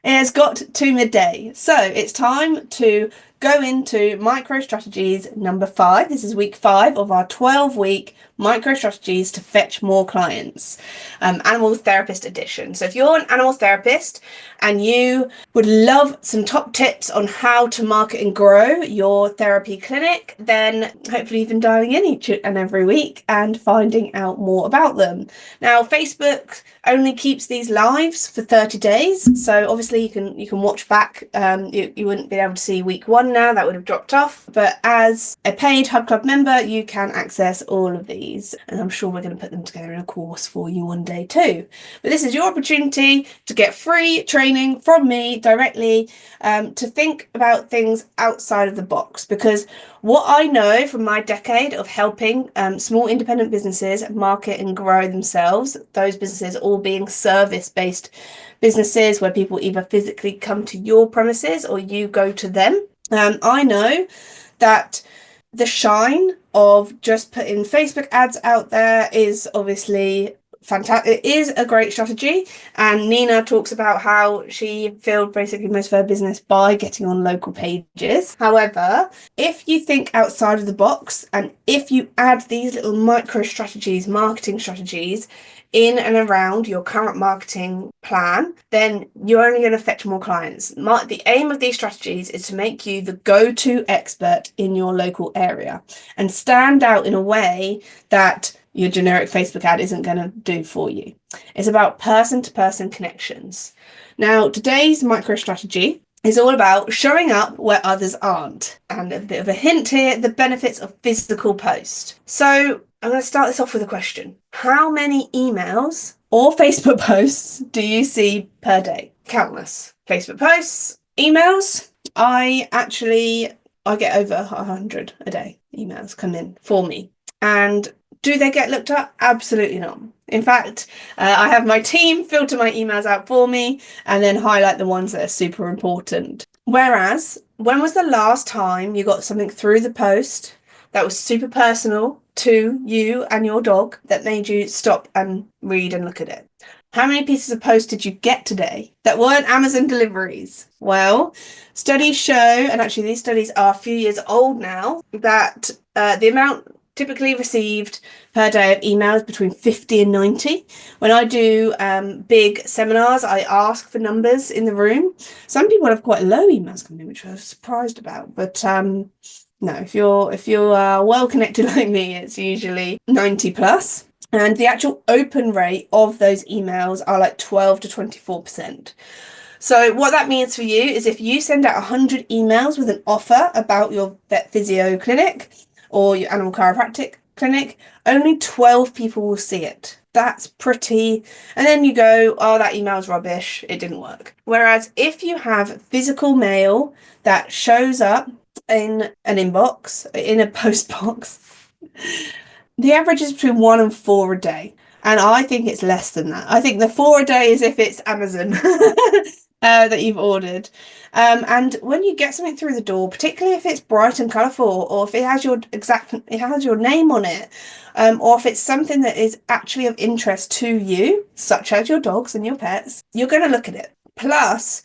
It has got to midday, so it's time to go into micro strategies number 5. This is week 5 of our 12-week micro strategies to fetch more clients, animal therapist edition. So if you're an animal therapist and you would love some top tips on how to market and grow your therapy clinic, then hopefully you've been dialing in each and every week and finding out more about them. Now, Facebook only keeps these lives for 30 days, so obviously you can watch back. You wouldn't be able to see week 1 now, that would have dropped off, but as a paid Hub Club member you can access all of these, and I'm sure we're going to put them together in a course for you one day too. But this is your opportunity to get free training from me directly, to think about things outside of the box, because what I know from my decade of helping small independent businesses market and grow themselves, those businesses all being service-based businesses where people either physically come to your premises or you go to them, I know that the shine of just putting Facebook ads out there is obviously fantastic. It is a great strategy, and Nina talks about how she filled basically most of her business by getting on local pages. However, if you think outside of the box and if you add these little micro strategies, marketing strategies in and around your current marketing plan, then you're only going to fetch more clients. The aim of these strategies is to make you the go-to expert in your local area and stand out in a way that your generic Facebook ad isn't going to do for you. It's about person-to-person connections. Now, today's micro strategy is all about showing up where others aren't. And a bit of a hint here, the benefits of physical post. So I'm going to start this off with a question. How many emails or Facebook posts do you see per day? Countless. Facebook posts, emails. I get over 100 a day emails come in for me. And do they get looked at? Absolutely not. In fact, I have my team filter my emails out for me and then highlight the ones that are super important. Whereas, when was the last time you got something through the post that was super personal to you and your dog that made you stop and read and look at it? How many pieces of post did you get today that weren't Amazon deliveries? Well, studies show, and actually these studies are a few years old now, that the amount typically received per day of emails between 50 and 90. When I do big seminars, I ask for numbers in the room. Some people have quite low emails coming in, which I was surprised about. But no, if you're well connected like me, it's usually 90 plus. And the actual open rate of those emails are like 12 to 24%. So what that means for you is if you send out 100 emails with an offer about your vet physio clinic or your animal chiropractic clinic, only 12 people will see it. That's pretty. And then you go, oh, that email's rubbish, it didn't work. Whereas if you have physical mail that shows up in an inbox, in a post box, the average is between 1 and 4 a day. And I think it's less than that. I think the 4 a day is if it's Amazon that you've ordered. And when you get something through the door, particularly if it's bright and colourful, or if it has your name on it, or if it's something that is actually of interest to you, such as your dogs and your pets, you're going to look at it. Plus,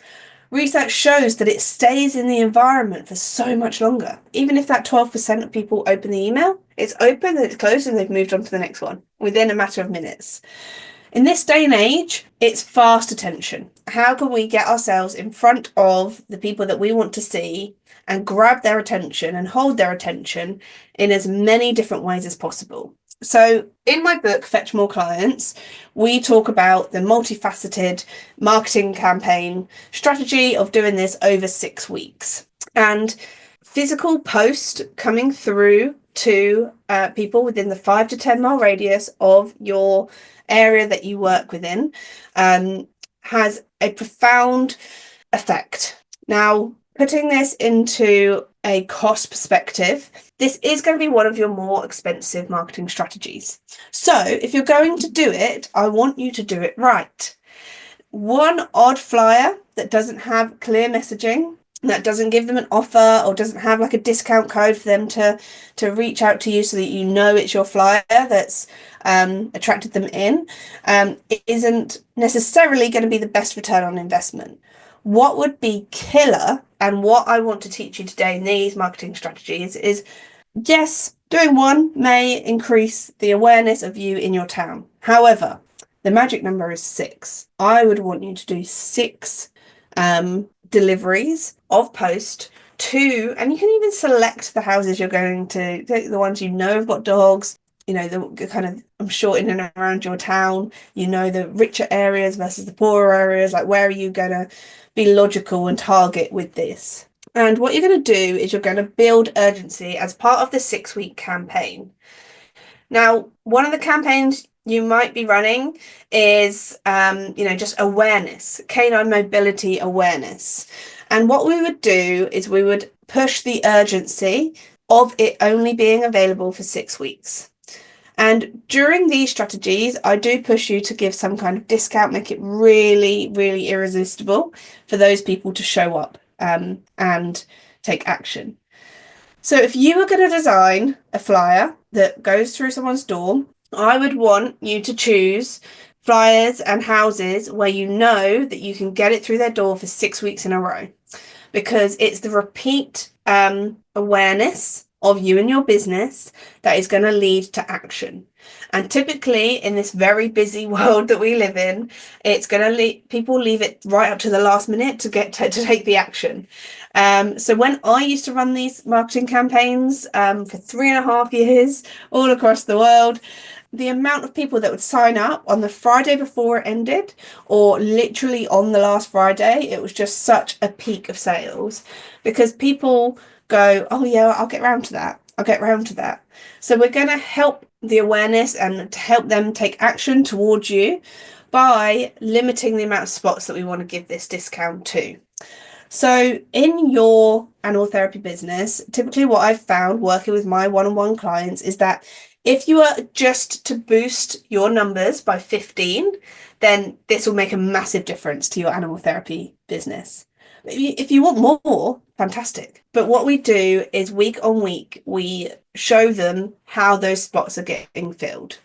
research shows that it stays in the environment for so much longer. Even if that 12% of people open the email, it's open, then it's closed, and they've moved on to the next one within a matter of minutes. In this day and age, it's fast attention. How can we get ourselves in front of the people that we want to see and grab their attention and hold their attention in as many different ways as possible? So in my book, Fetch More Clients, we talk about the multifaceted marketing campaign strategy of doing this over 6 weeks. And physical post coming through to people within the 5 to 10 mile radius of your area that you work within has a profound effect. Now, putting this into a cost perspective, this is going to be one of your more expensive marketing strategies. So if you're going to do it, I want you to do it right. One odd flyer that doesn't have clear messaging, that doesn't give them an offer or doesn't have like a discount code for them to reach out to you so that you know it's your flyer that's attracted them in, it isn't necessarily going to be the best return on investment. what would be killer and what I want to teach you today in these marketing strategies is, yes, doing one may increase the awareness of you in your town. However, the magic number is 6. I would want you to do 6 deliveries of post to, and you can even select the houses you're going to, the ones you know have got dogs, you know, the kind of, I'm sure in and around your town, you know, the richer areas versus the poorer areas, like where are you going to be logical and target with this? And what you're going to do is you're going to build urgency as part of the 6-week campaign. Now, one of the campaigns you might be running is, just awareness, canine mobility awareness. And what we would do is we would push the urgency of it only being available for 6 weeks. And during these strategies, I do push you to give some kind of discount, make it really, really irresistible for those people to show up and take action. So if you were going to design a flyer that goes through someone's door, I would want you to choose flyers and houses where you know that you can get it through their door for 6 weeks in a row, because it's the repeat awareness of you and your business that is going to lead to action. And typically in this very busy world that we live in, it's going to people leave it right up to the last minute to get to take the action. So when I used to run these marketing campaigns for 3.5 years all across the world, the amount of people that would sign up on the Friday before it ended, or literally on the last Friday, it was just such a peak of sales, because people go, oh yeah, I'll get round to that. I'll get round to that. So we're going to help the awareness and to help them take action towards you by limiting the amount of spots that we want to give this discount to. So in your animal therapy business, typically what I've found working with my one-on-one clients is that if you are just to boost your numbers by 15, then this will make a massive difference to your animal therapy business. If you want more, fantastic. But what we do is week on week, we show them how those spots are getting filled.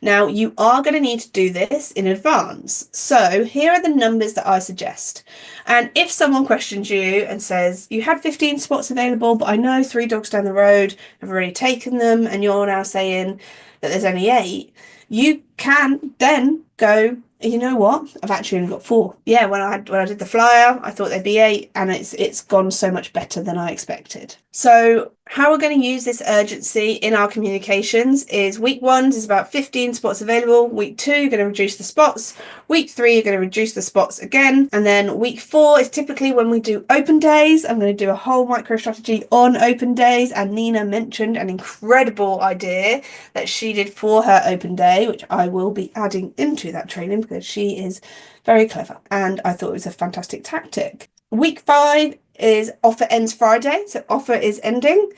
Now, you are going to need to do this in advance. So here are the numbers that I suggest. And if someone questions you and says, you had 15 spots available, but I know 3 dogs down the road have already taken them, and you're now saying that there's only 8, you can then go, you know what? I've actually only got 4. Yeah, when I did the flyer, I thought there'd be 8, and it's gone so much better than I expected. So how we're going to use this urgency in our communications is week 1 is about 15 spots available. Week 2, you're going to reduce the spots. Week 3, you're going to reduce the spots again. And then week 4 is typically when we do open days. I'm going to do a whole micro strategy on open days. And Nina mentioned an incredible idea that she did for her open day, which I will be adding into that training because she is very clever. And I thought it was a fantastic tactic. Week 5 is offer ends Friday, so offer is ending.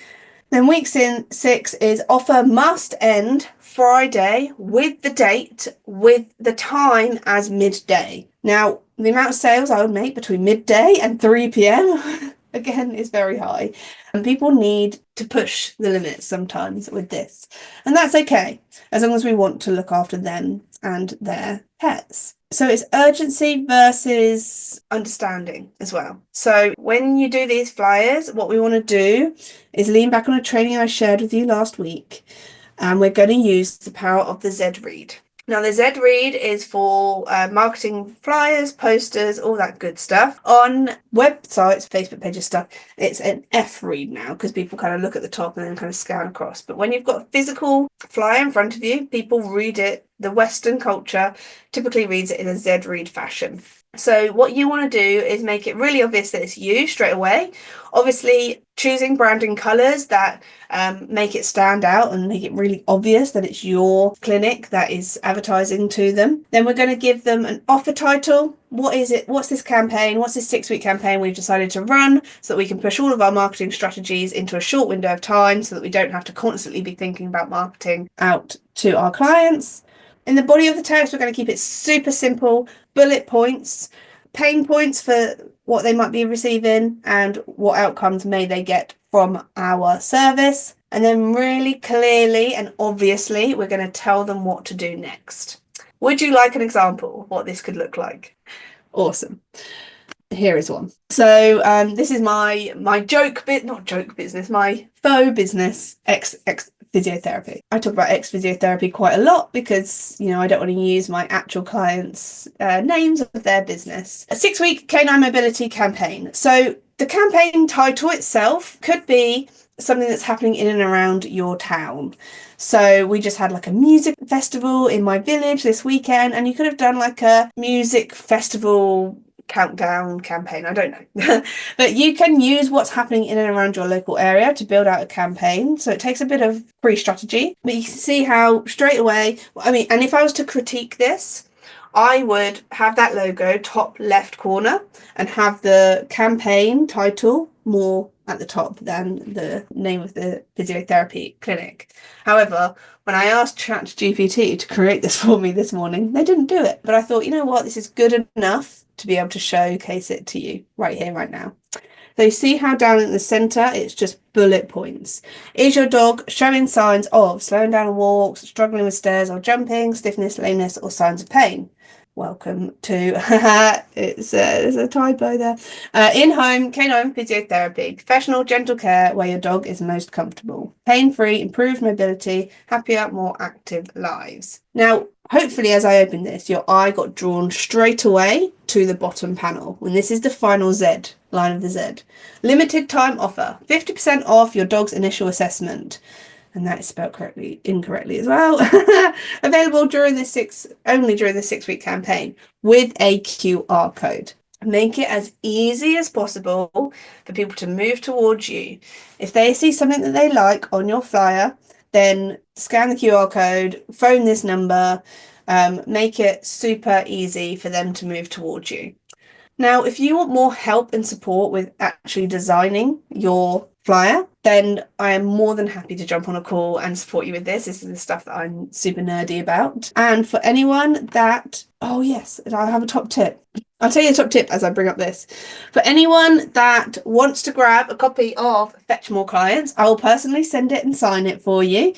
Then week 6 is offer must end Friday with the date, with the time as midday. Now, the amount of sales I would make between midday and 3 p.m. again is very high. And people need to push the limits sometimes with this. And that's okay, as long as we want to look after them and their pets. So it's urgency versus understanding as well. So when you do these flyers, what we want to do is lean back on a training I shared with you last week, and we're going to use the power of the Z read. Now, the Z read is for marketing flyers, posters, all that good stuff. On websites, Facebook pages stuff, it's an F read now because people kind of look at the top and then kind of scan across. But when you've got a physical flyer in front of you, people read it. The Western culture typically reads it in a Z read fashion. So what you want to do is make it really obvious that it's you straight away. Obviously, choosing branding colours that make it stand out and make it really obvious that it's your clinic that is advertising to them. Then we're going to give them an offer title. What is it? What's this campaign? What's this 6-week campaign we've decided to run so that we can push all of our marketing strategies into a short window of time so that we don't have to constantly be thinking about marketing out to our clients. In the body of the text, we're going to keep it super simple, bullet points, pain points for what they might be receiving and what outcomes may they get from our service. And then really clearly and obviously, we're going to tell them what to do next. Would you like an example of what this could look like? Awesome. Here is one. So this is my joke bit, not joke business, my faux business, ex physiotherapy. I talk about ex physiotherapy quite a lot because, you know, I don't want to use my actual clients' names of their business. A 6-week canine mobility campaign. So the campaign title itself could be something that's happening in and around your town. So we just had like a music festival in my village this weekend, and you could have done like a music festival countdown campaign. I don't know. But you can use what's happening in and around your local area to build out a campaign. So it takes a bit of pre-strategy, but you can see how straight away, I mean, and if I was to critique this, I would have that logo top left corner and have the campaign title more at the top than the name of the physiotherapy clinic. However, when I asked ChatGPT to create this for me this morning, they didn't do it. But I thought, you know what, this is good enough to be able to showcase it to you right here, right now. So you see how down in the centre, it's just bullet points. Is your dog showing signs of slowing down on walks, struggling with stairs or jumping, stiffness, lameness, or signs of pain? Welcome to, there's a typo there. In-home canine physiotherapy, professional gentle care where your dog is most comfortable. Pain-free, improved mobility, happier, more active lives. Now, hopefully as I open this, your eye got drawn straight away to the bottom panel. And this is the final Z, line of the Z. Limited time offer, 50% off your dog's initial assessment. And that is spelled incorrectly as well. Available only during the 6-week campaign with a QR code. Make it as easy as possible for people to move towards you. If they see something that they like on your flyer, then scan the QR code, phone this number, make it super easy for them to move towards you. Now, if you want more help and support with actually designing your flyer, then I am more than happy to jump on a call and support you with this. This is the stuff that I'm super nerdy about. And for anyone that, oh yes, I have a top tip. I'll tell you the top tip as I bring up this. For anyone that wants to grab a copy of Fetch More Clients, I will personally send it and sign it for you.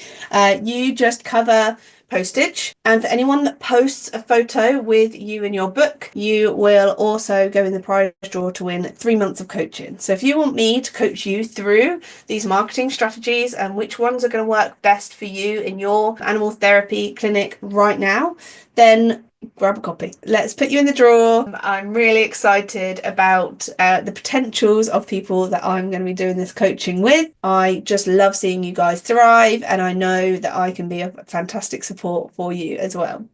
You just cover postage, and for anyone that posts a photo with you in your book, you will also go in the prize draw to win 3 months of coaching. So if you want me to coach you through these marketing strategies and which ones are going to work best for you in your animal therapy clinic right now, then grab a copy. Let's put you in the draw. I'm really excited about the potentials of people that I'm going to be doing this coaching with. I just love seeing you guys thrive, and I know that I can be a fantastic support for you as well.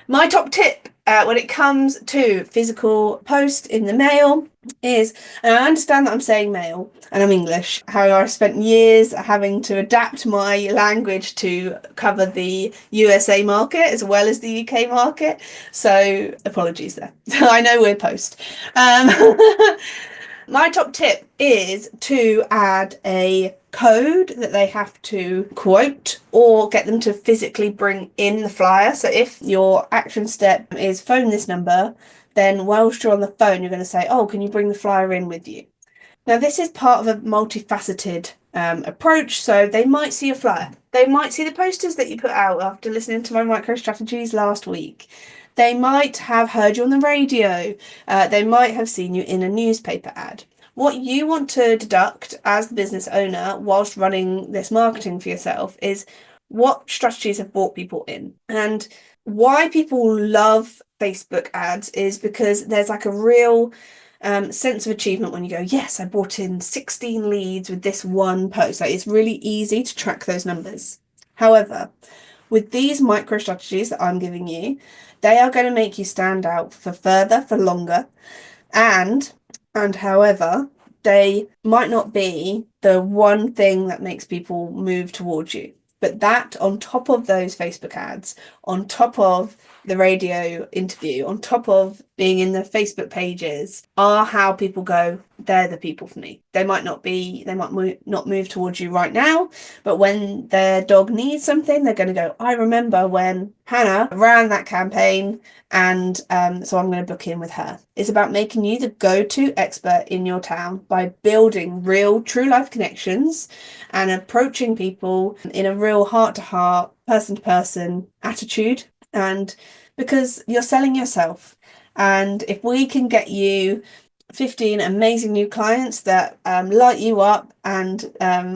My top tip when it comes to physical post in the mail is, and I understand that I'm saying mail and I'm English, however, I spent years having to adapt my language to cover the USA market as well as the UK market. So apologies there. I know we're post. My top tip is to add a code that they have to quote or get them to physically bring in the flyer. So if your action step is phone this number, then whilst you're on the phone, you're going to say, oh, can you bring the flyer in with you? Now, this is part of a multifaceted approach. So they might see a flyer. They might see the posters that you put out after listening to my micro strategies last week. They might have heard you on the radio. They might have seen you in a newspaper ad. What you want to deduct as the business owner whilst running this marketing for yourself is what strategies have brought people in. And why people love Facebook ads is because there's like a real sense of achievement when you go, yes, I brought in 16 leads with this one post. Like, it's really easy to track those numbers. However, with these micro strategies that I'm giving you, they are going to make you stand out for further, for longer. And however, they might not be the one thing that makes people move towards you. But that on top of those Facebook ads, on top of the radio interview, on top of being in the Facebook pages, are how people go, they're the people for me. They might not move towards you right now, but when their dog needs something, they're going to go, I remember when Hannah ran that campaign, and so I'm going to book in with her. It's about making you the go-to expert in your town by building real, true life connections and approaching people in a real heart-to-heart, person-to-person attitude. And because you're selling yourself, and if we can get you 15 amazing new clients that light you up and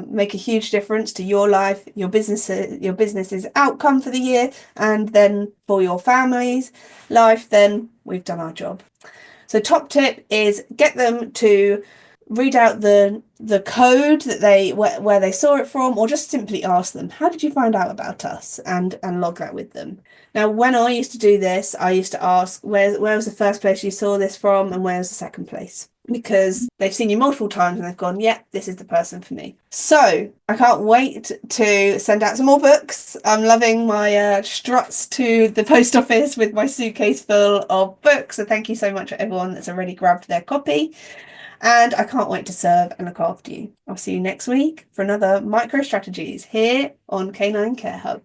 make a huge difference to your life, your business's outcome for the year, and then for your family's life, then we've done our job. So top tip is get them to read out the code that where they saw it from, or just simply ask them, how did you find out about us, and log that with them. Now, when I used to do this, I used to ask, where was the first place you saw this from, and where's the second place? Because they've seen you multiple times and they've gone, yeah, this is the person for me. So I can't wait to send out some more books. I'm loving my struts to the post office with my suitcase full of books. So thank you so much for everyone that's already grabbed their copy. And I can't wait to serve and look after you. I'll see you next week for another Micro Strategies here on Canine Care Hub.